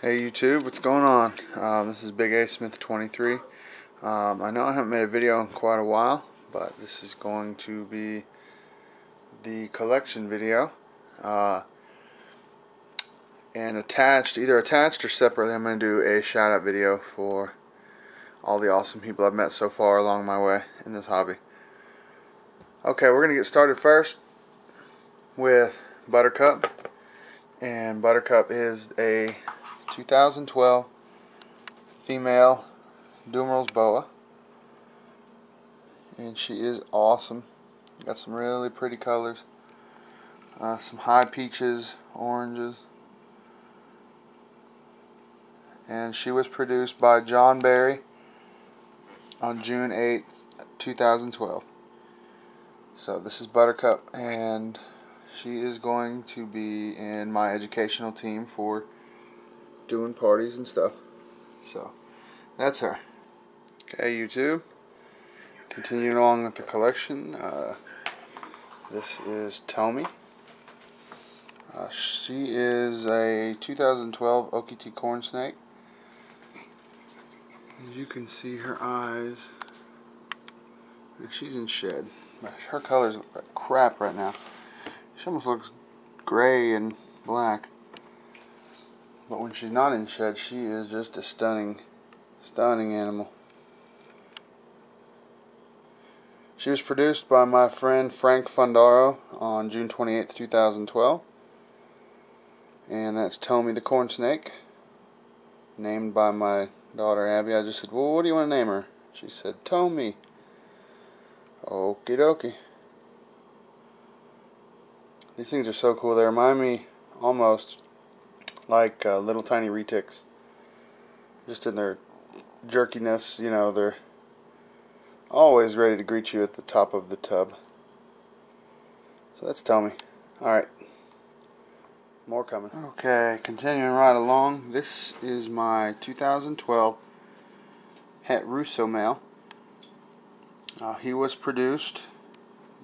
Hey YouTube, what's going on? This is Big A Smith 23. I know I haven't made a video in quite a while, but this is going to be the collection video. And either attached or separately, I'm going to do a shout out video for all the awesome people I've met so far along my way in this hobby. Okay, we're going to get started first with Buttercup. And Buttercup is a 2012 female Bearded Boa, and she is awesome. Got some really pretty colors, some high peaches, oranges, and she was produced by John Barry on June 8th, 2012. So this is Buttercup, and she is going to be in my educational team for doing parties and stuff. So that's her. Okay, YouTube, continuing along with the collection, this is Tommy. She is a 2012 OKT corn snake. As you can see, her eyes, she's in shed. Her colors look like crap right now. She almost looks gray and black. But when she's not in shed, she is just a stunning animal. She was produced by my friend Frank Fundaro on June 28th, 2012. And that's Tommy the corn snake, named by my daughter Abby. I just said, well, what do you want to name her? She said, Tommy. Okie dokie. These things are so cool. They remind me almost like little tiny retics, just in their jerkiness. You know, they're always ready to greet you at the top of the tub. So that's Tommy. Alright, more coming. Okay, continuing right along, this is my 2012 Het Russo male. He was produced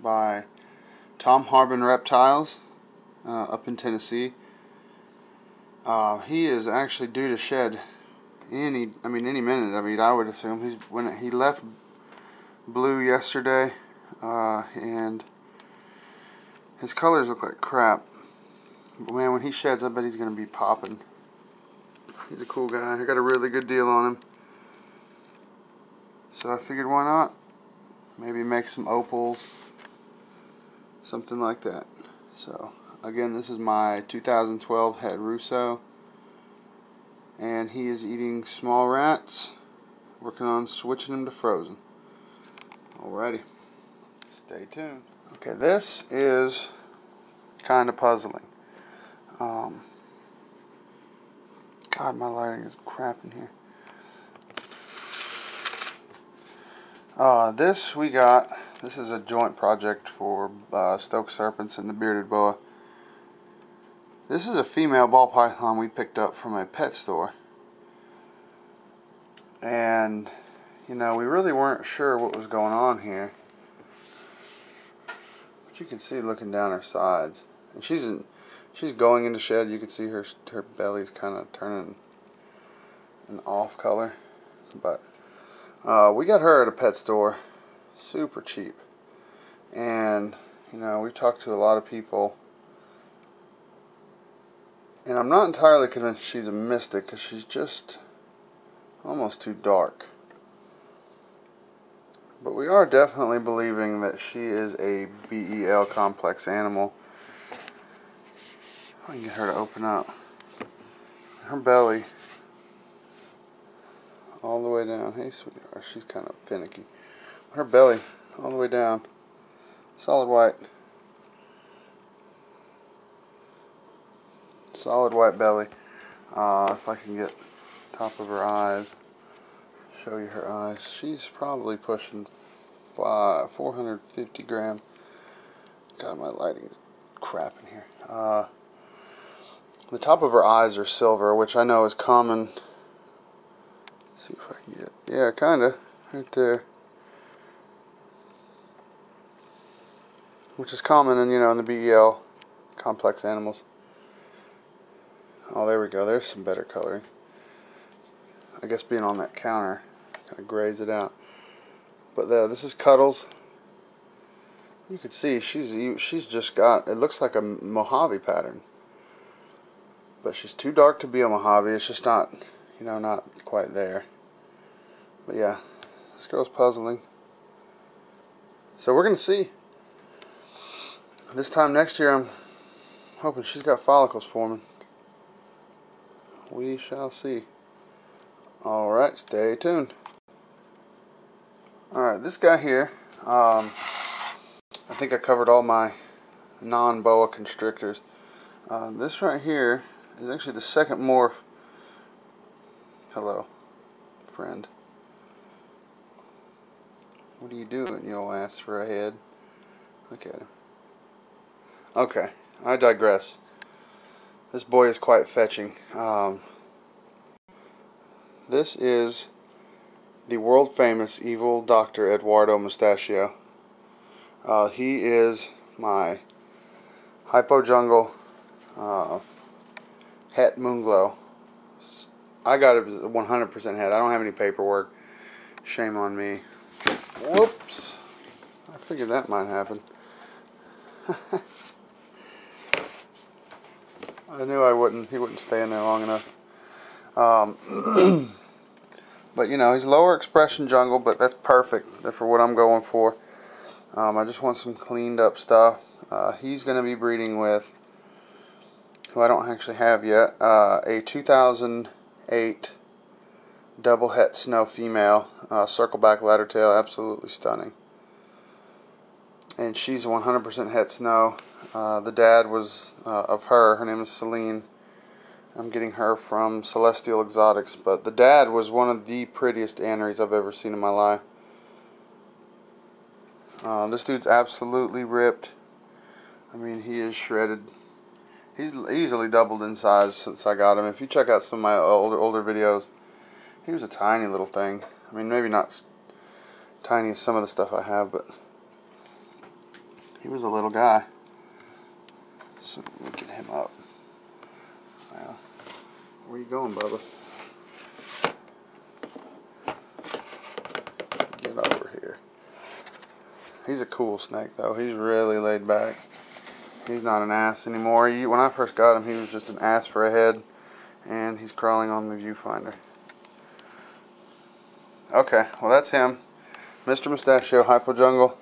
by Tom Harbin Reptiles up in Tennessee. He is actually due to shed any minute. I would assume he left blue yesterday, and his colors look like crap. But man, when he sheds, I bet he's gonna be popping. He's a cool guy. I got a really good deal on him, so I figured, why not? Maybe make some opals, something like that. So again, this is my 2012 Het Russo, and he is eating small rats, working on switching him to frozen. Alrighty, stay tuned. Okay, this is kind of puzzling. God, my lighting is crap in here. This is a joint project for Stoke Serpents and the Bearded Boa. This is a female ball python we picked up from a pet store. And, you know, we really weren't sure what was going on here. But you can see looking down her sides. And she's going into shed. You can see her belly's kind of turning an off color. But we got her at a pet store, super cheap. And, you know, we've talked to a lot of people, and I'm not entirely convinced she's a mystic, because she's just almost too dark. But we are definitely believing that she is a BEL complex animal. I can get her to open up. Her belly all the way down. Hey, sweetheart, she's kind of finicky. Her belly all the way down, solid white belly. If I can get top of her eyes, show you her eyes. She's probably pushing 450 grams. God, my lighting is crap in here. The top of her eyes are silver, which I know is common. Let's see if I can get, yeah, kinda, right there. Which is common in, you know, in the BEL complex animals. Oh, there we go. There's some better coloring. I guess being on that counter kind of grays it out. But this is Cuddles. You can see she's just got, it looks like a Mojave pattern. But she's too dark to be a Mojave. It's just not, you know, not quite there. But yeah, this girl's puzzling. So we're going to see. This time next year, I'm hoping she's got follicles forming. We shall see. Alright, stay tuned. Alright, this guy here, I think I covered all my non-boa constrictors. This right here is actually the second morph. Hello, friend. What are you doing? You'll ask for a head. Look at him. Okay, I digress. This boy is quite fetching. This is the world famous evil Dr. Eduardo Mustachio. He is my Hypo Jungle Het Moonglow. I got it 100% het. I don't have any paperwork. Shame on me. Whoops. I figured that might happen. I knew he wouldn't stay in there long enough. But you know, he's lower expression jungle, but that's perfect for what I'm going for. I just want some cleaned up stuff. He's going to be breeding with, who I don't actually have yet, a 2008 double het snow female, circle back ladder tail, absolutely stunning. And she's 100% het snow. The dad was of her name is Celine. I'm getting her from Celestial Exotics, but the dad was one of the prettiest aneries I've ever seen in my life. This dude's absolutely ripped. I mean, he is shredded. He's easily doubled in size since I got him. If you check out some of my older videos, he was a tiny little thing. I mean, maybe not as tiny as some of the stuff I have, but he was a little guy. So let me get him up. Well, where you going, Bubba? Get over here. He's a cool snake, though. He's really laid back. He's not an ass anymore. When I first got him, he was just an ass for a head, and he's crawling on the viewfinder. Okay, well that's him. Mr. Mustachio, Hypo Jungle,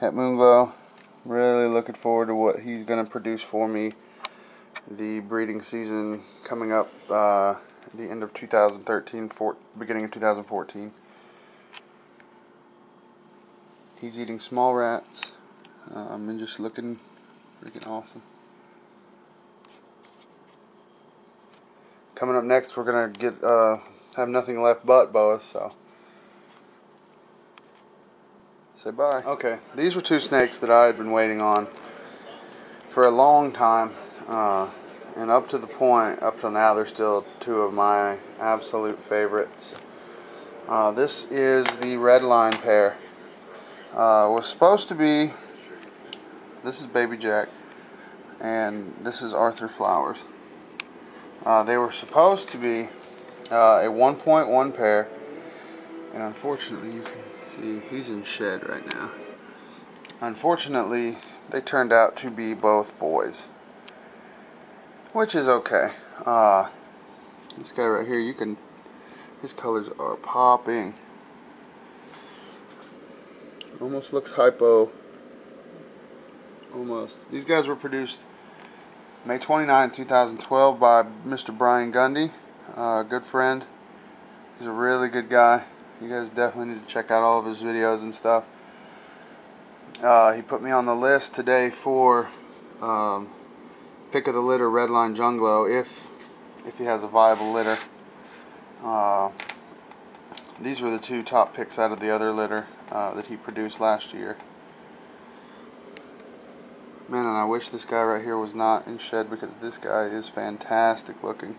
Het Moonglow. Really looking forward to what he's going to produce for me. The breeding season coming up at the end of 2013, beginning of 2014. He's eating small rats and just looking freaking awesome. Coming up next, we're gonna get have nothing left but boas. So say bye. Okay, these were two snakes that I had been waiting on for a long time. And up till now, they're still two of my absolute favorites. This is the red line pair. Was supposed to be, this is Baby Jack, and this is Arthur Flowers. They were supposed to be a 1.1 pair, and unfortunately, you can see he's in shed right now. Unfortunately, they turned out to be both boys, which is okay. This guy right here, his colors are popping. Almost looks hypo. Almost. These guys were produced May 29, 2012 by Mr. Brian Gundy, a good friend. He's a really good guy. You guys definitely need to check out all of his videos and stuff. He put me on the list today for pick of the litter Redline Junglo if he has a viable litter. These were the two top picks out of the other litter that he produced last year. Man, and I wish this guy right here was not in shed, because this guy is fantastic looking.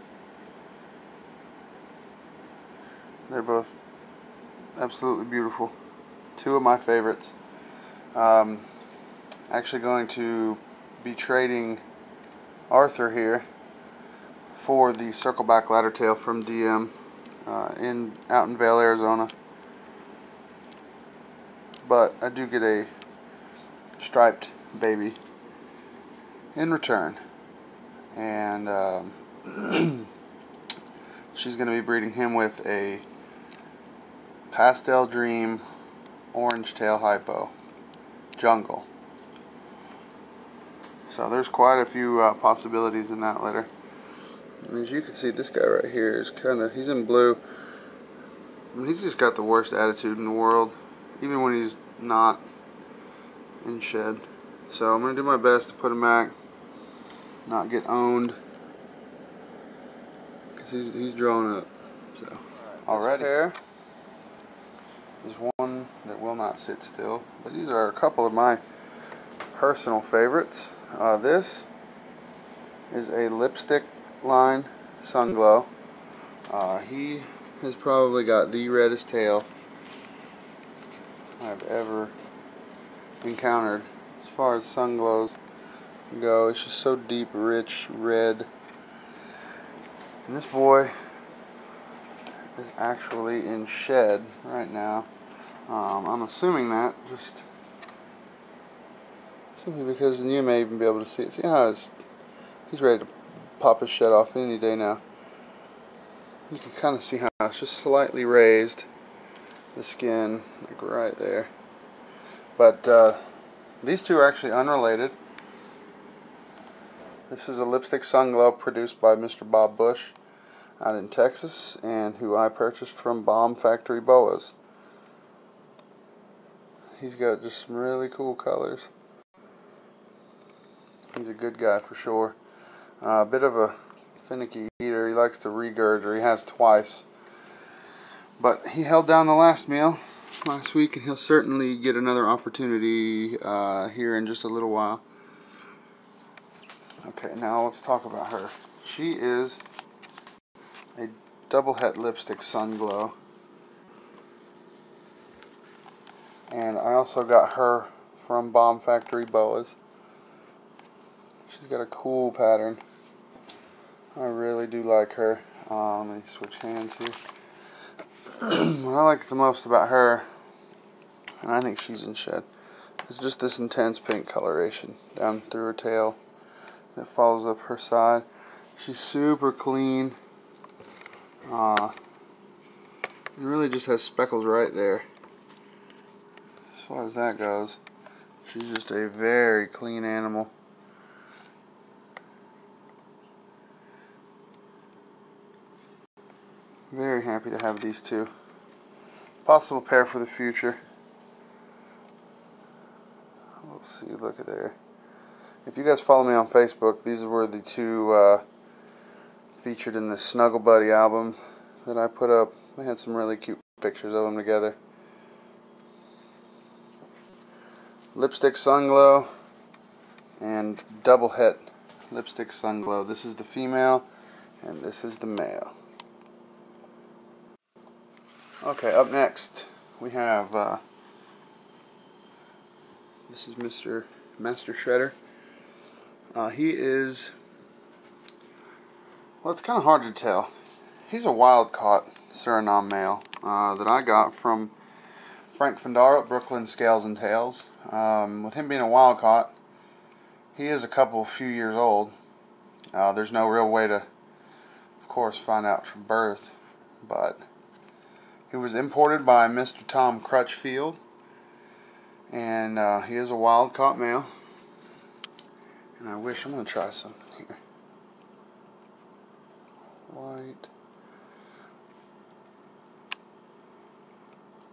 They're both absolutely beautiful. Two of my favorites. Actually going to be trading Arthur here for the circleback ladder tail from DM out in Vail, Arizona. But I do get a striped baby in return, and she's going to be breeding him with a Pastel Dream Orange Tail Hypo Jungle. So there's quite a few possibilities in that litter. And as you can see, this guy right here is he's in blue. I mean, he's just got the worst attitude in the world, even when he's not in shed. So I'm going to do my best to put him back, not get owned, because he's drawn up. So already there is one that will not sit still, but these are a couple of my personal favorites. This is a lipstick line Sunglow. He has probably got the reddest tail I've ever encountered as far as Sunglows go. It's just so deep, rich red. And this boy is actually in shed right now. I'm assuming that just simply because you may even be able to see it. See how he's ready to pop his shed off any day now. You can kind of see how it's just slightly raised, the skin, like right there. But these two are actually unrelated. This is a lipstick Sunglow produced by Mr. Bob Bush out in Texas, and who I purchased from Bomb Factory Boas. He's got just some really cool colors. He's a good guy for sure. A bit of a finicky eater. He likes to regurge, or he has twice. But he held down the last meal last week, and he'll certainly get another opportunity here in just a little while. Okay, now let's talk about her. She is a double het lipstick Sunglow. And I also got her from Bomb Factory Boas. She's got a cool pattern. I really do like her. Let me switch hands here. What I like the most about her, and I think she's in shed, is just this intense pink coloration down through her tail that follows up her side. She's super clean. It really just has speckles right there. As far as that goes, she's just a very clean animal. Very happy to have these two. Possible pair for the future. Let's see, look at there. If you guys follow me on Facebook, these were the two featured in the Snuggle Buddy album that I put up. They had some really cute pictures of them together. Lipstick Sunglow and double het lipstick Sunglow. This is the female and this is the male. Okay, up next we have this is Mr. Master Shredder. He is, well, it's kind of hard to tell. He's a wild caught Suriname male that I got from Frank Fandaro at Brooklyn Scales and Tails. With him being a wild caught, he is a few years old. There's no real way to, of course, find out from birth, but he was imported by Mr. Tom Crutchfield, and he is a wild caught male. And I'm going to try something here. Light.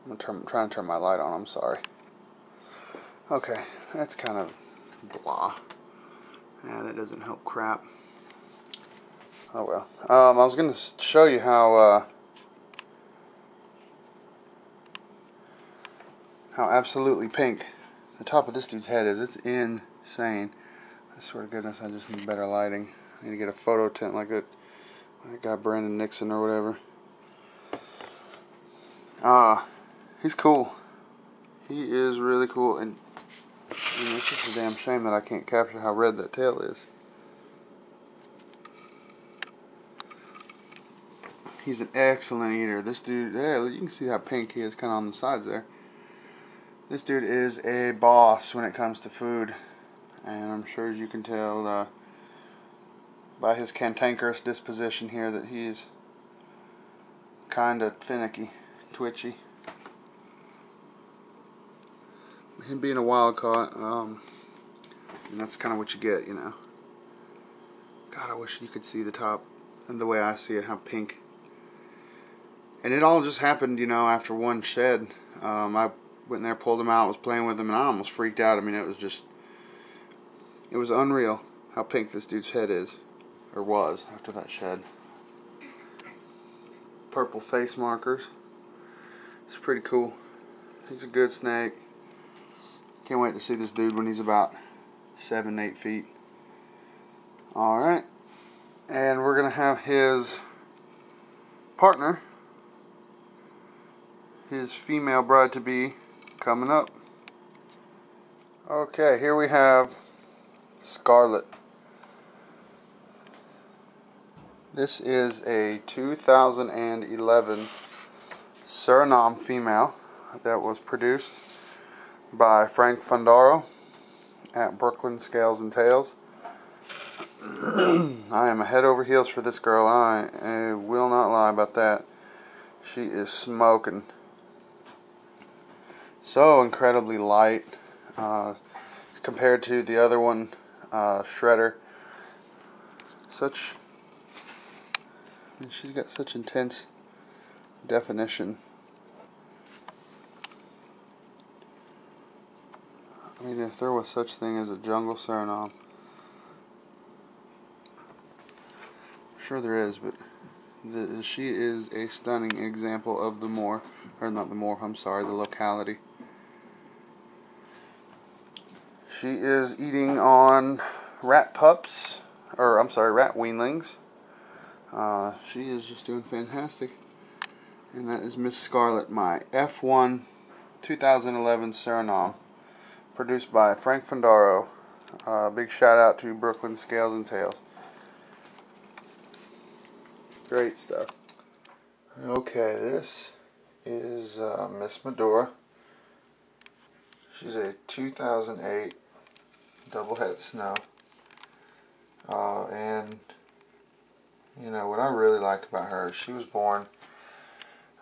I'm trying to turn my light on, I'm sorry. Okay, that's kind of blah. Yeah, that doesn't help crap. Oh well. I was going to show you how absolutely pink the top of this dude's head is. It's insane. I swear to goodness, I just need better lighting. I need to get a photo tent like that guy Brandon Nixon or whatever. He's cool. He is really cool, and it's just a damn shame that I can't capture how red that tail is. He's an excellent eater. This dude, yeah, you can see how pink he is kind of on the sides there. This dude is a boss when it comes to food. And I'm sure as you can tell by his cantankerous disposition here that he's kind of finicky, twitchy. Him being a wild caught, and that's kind of what you get, you know. God, I wish you could see the top, and the way I see it, how pink. And it all just happened, you know, after one shed. I went in there, pulled him out, was playing with him, and I almost freaked out. I mean, it was unreal how pink this dude's head is, or was, after that shed. Purple face markers. It's pretty cool. He's a good snake. Can't wait to see this dude when he's about 7-8 feet. Alright. And we're going to have his partner, his female bride-to-be, coming up. Okay, here we have Scarlet. This is a 2011 Suriname female that was produced by Frank Fundaro at Brooklyn Scales and Tails. I am head over heels for this girl. I will not lie about that. She is smoking. So incredibly light compared to the other one, Shredder. She's got such intense definition. I mean, if there was such thing as a jungle Suriname, I'm sure there is, but she is a stunning example of the moor, or not the moor, I'm sorry, the locality. She is eating on rat pups, or I'm sorry, rat weanlings. She is just doing fantastic. And that is Miss Scarlet, my F1 2011 Suriname, produced by Frank Fundaro. Big shout out to Brooklyn Scales and Tails. Great stuff. Okay, this is Miss Medora. She's a 2008 double het snow. And you know what I really like about her is she was born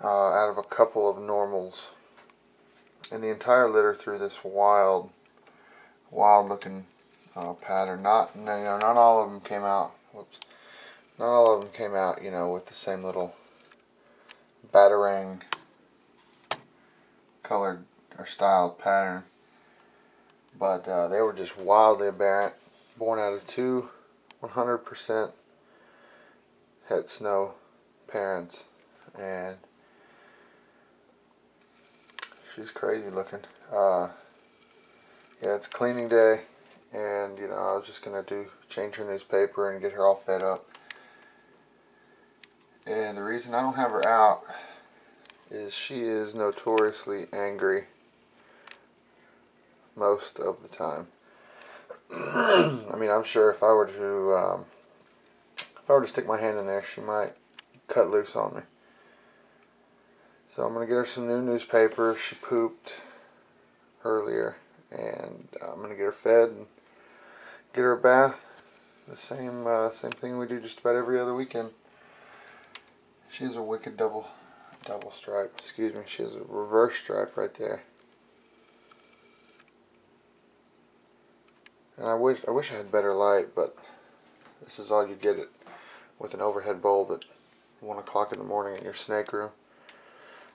out of a couple of normals, and the entire litter through this wild looking pattern. Not all of them came out. Whoops. Not all of them came out, you know, with the same little batarang colored or styled pattern, but they were just wildly aberrant. Born out of two 100% het snow parents, and she's crazy looking. Yeah, it's cleaning day, and you know, I was just gonna change her newspaper and get her all fed up. And the reason I don't have her out is she is notoriously angry most of the time. I mean, I'm sure if I were to stick my hand in there, she might cut loose on me. So I'm going to get her some new newspaper. She pooped earlier, and I'm going to get her fed and get her a bath. The same thing we do just about every other weekend. She has a wicked double stripe. Excuse me. She has a reverse stripe right there. And I wish I had better light, but this is all you get it with an overhead bulb at 1 o'clock in the morning in your snake room.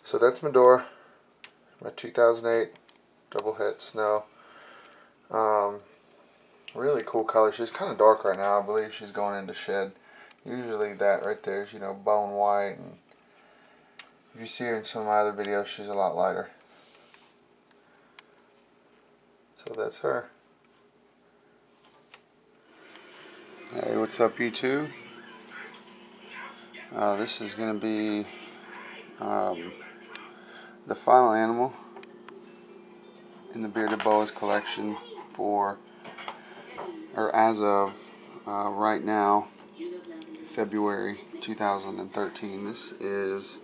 So that's Medora, my 2008 double het snow. Really cool color. She's kind of dark right now. I believe she's going into shed. Usually that right there is, you know, bone white, and if you see her in some of my other videos, she's a lot lighter. So that's her. Hey, what's up, YouTube? This is going to be the final animal in the Bearded Boas collection as of right now, February 2013. This is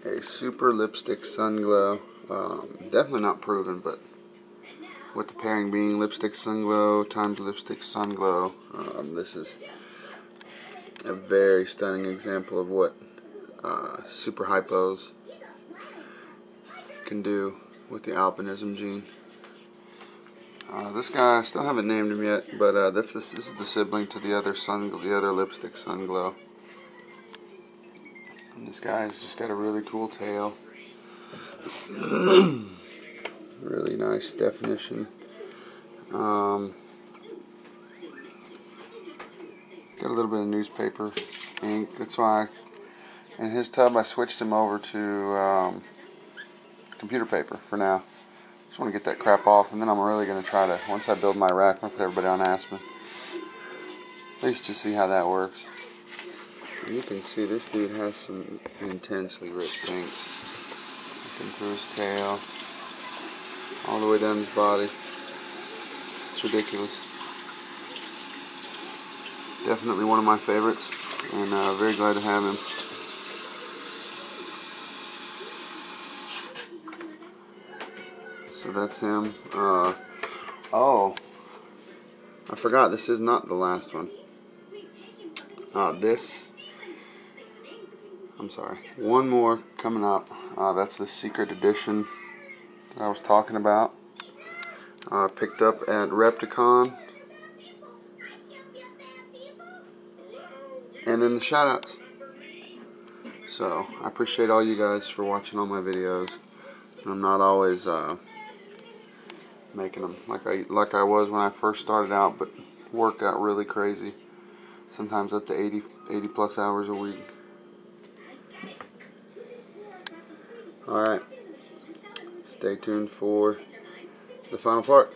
a super lipstick sun glow. Definitely not proven, but with the pairing being lipstick sun glow times lipstick sun glow, this is a very stunning example of what super hypos can do with the albinism gene. This guy, I still haven't named him yet, but this is the sibling to the other lipstick sun glow. And this guy's just got a really cool tail. Really nice definition. Got a little bit of newspaper ink. That's why in his tub I switched him over to computer paper for now. Just want to get that crap off, and then I'm really going to try to, once I build my rack, I'm going to put everybody on aspen. At least to see how that works. And you can see this dude has some intensely rich pinks. Looking through his tail, all the way down his body. It's ridiculous. Definitely one of my favorites, and very glad to have him. So that's him. Oh, I forgot, this is not the last one. I'm sorry, one more coming up. That's the secret edition that I was talking about. Picked up at Repticon. And then the shoutouts. So I appreciate all you guys for watching all my videos. I'm not always making them like I was when I first started out, but work got really crazy. Sometimes up to 80 plus hours a week. Alright, stay tuned for the final part.